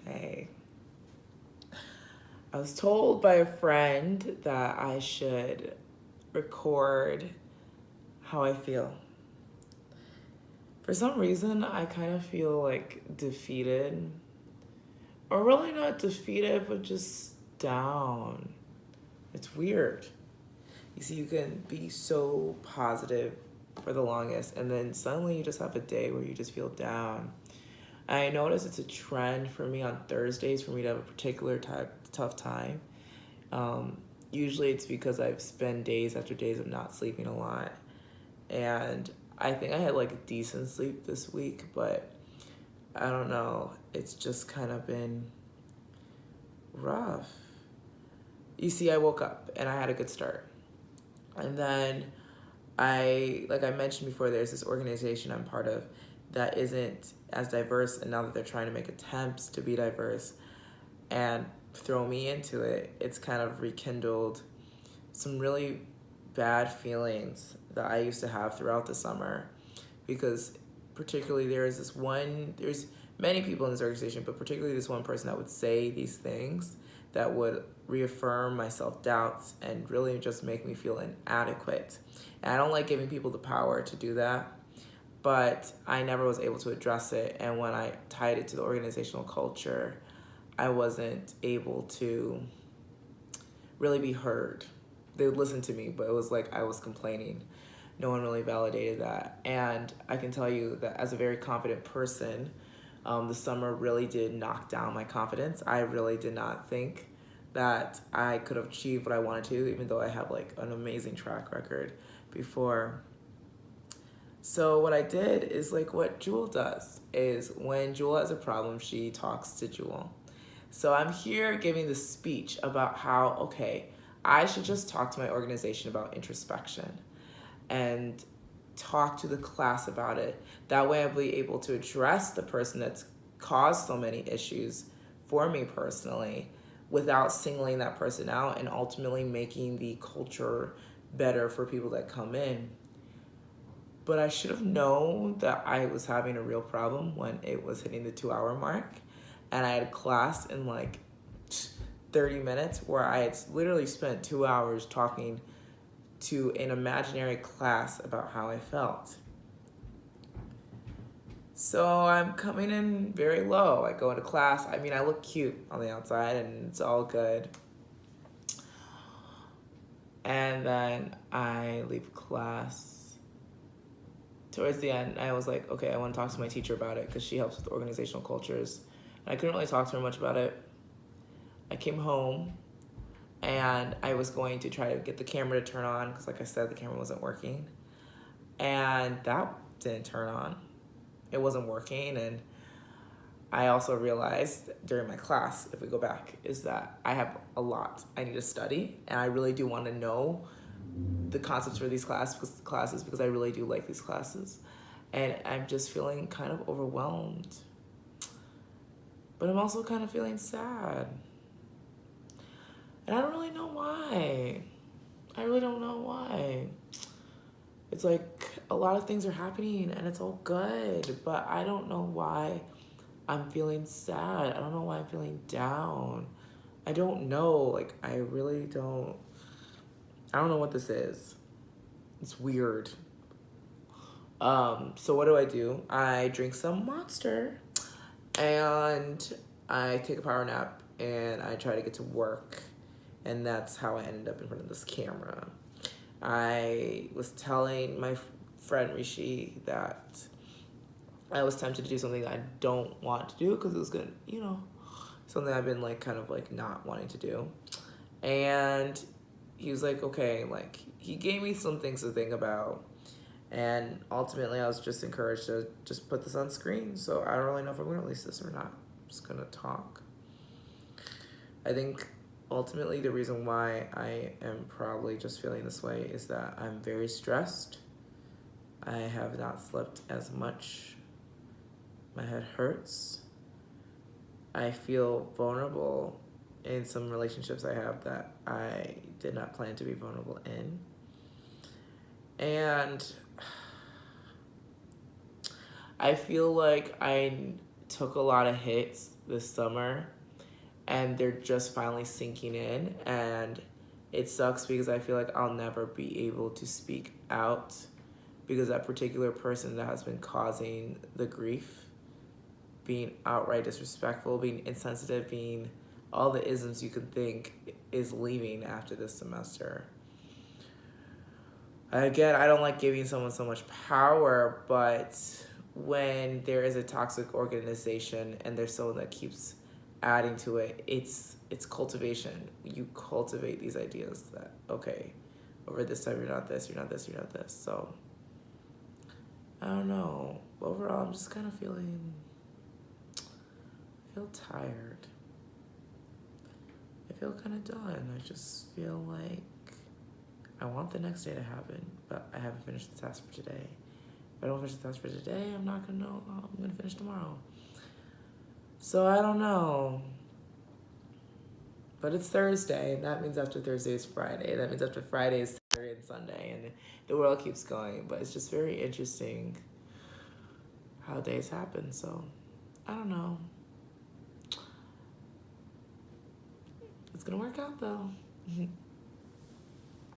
Hey, I was told by a friend that I should record how I feel. For some reason, I kind of feel like defeated, or really not defeated, but just down. It's weird. You see, you can be so positive for the longest, and then suddenly you just have a day where you just feel down. I notice it's a trend for me on Thursdays for me to have a particular tough time. Um, Usually it's because I've spent days after days of not sleeping a lot. And I think I had like a decent sleep this week, but I don't know. It's just kind of been rough. You see, I woke up and I had a good start. And then like I mentioned before, there's this organization I'm part of that isn't as diverse. And now that they're trying to make attempts to be diverse and throw me into it, it's kind of rekindled some really bad feelings that I used to have throughout the summer, because particularly there's many people in this organization, but particularly this one person that would say these things that would reaffirm my self-doubts and really just make me feel inadequate. And I don't like giving people the power to do that, but I never was able to address it. And when I tied it to the organizational culture, I wasn't able to really be heard. They would listen to me, but it was like I was complaining. No one really validated that. And I can tell you that as a very confident person, the summer really did knock down my confidence. I really did not think that I could have achieved what I wanted to, even though I have like an amazing track record before. So what I did is like what Jewel does is when Jewel has a problem, she talks to Jewel. So I'm here giving this speech about how, okay, I should just talk to my organization about introspection and talk to the class about it. That way I'll be able to address the person that's caused so many issues for me personally without singling that person out and ultimately making the culture better for people that come in. But I should have known that I was having a real problem when it was hitting the 2 hour mark. And I had class in like 30 minutes where I had literally spent 2 hours talking to an imaginary class about how I felt. So I'm coming in very low. I go into class. I mean, I look cute on the outside and it's all good. And then I leave class. Towards the end, I was like, okay, I want to talk to my teacher about it because she helps with organizational cultures. And I couldn't really talk to her much about it. I came home and I was going to try to get the camera to turn on because, like I said, the camera wasn't working. And that didn't turn on. It wasn't working. And I also realized during my class, if we go back, is that I have a lot I need to study. And I really do want to know the concepts for these classes because I really do like these classes. And I'm just feeling kind of overwhelmed. But I'm also kind of feeling sad. And I don't really know why. I really don't know why. It's like a lot of things are happening and it's all good, but I don't know why I'm feeling sad. I don't know why I'm feeling down. I don't know. Like, I really don't. I don't know what this is. It's weird. So what do? I drink some Monster and I take a power nap and I try to get to work. And that's how I ended up in front of this camera. I was telling my friend Rishi that I was tempted to do something that I don't want to do because it was gonna, something I've been like kind of like not wanting to do. And he was like, okay, like he gave me some things to think about. And ultimately I was just encouraged to just put this on screen. So I don't really know if I'm gonna release this or not. I'm just gonna talk. I think ultimately the reason why I am probably just feeling this way is that I'm very stressed. I have not slept as much. My head hurts. I feel vulnerable in some relationships I have that I did not plan to be vulnerable in. And I feel like I took a lot of hits this summer and they're just finally sinking in. And it sucks because I feel like I'll never be able to speak out because that particular person that has been causing the grief, being outright disrespectful, being insensitive, being all the isms you can think, is leaving after this semester. Again, I don't like giving someone so much power, but when there is a toxic organization and there's someone that keeps adding to it, it's cultivation. You cultivate these ideas that, okay, over this time you're not this, you're not this, you're not this. So I don't know. Overall, I'm just kind of I feel tired. I feel kind of done. I just feel like I want the next day to happen, but I haven't finished the task for today. If I don't finish the task for today, I'm not gonna know how I'm gonna finish tomorrow. So I don't know. But it's Thursday, and that means after Thursday is Friday. That means after Friday is Saturday and Sunday, and the world keeps going. But it's just very interesting how days happen. So I don't know. It's gonna work out though.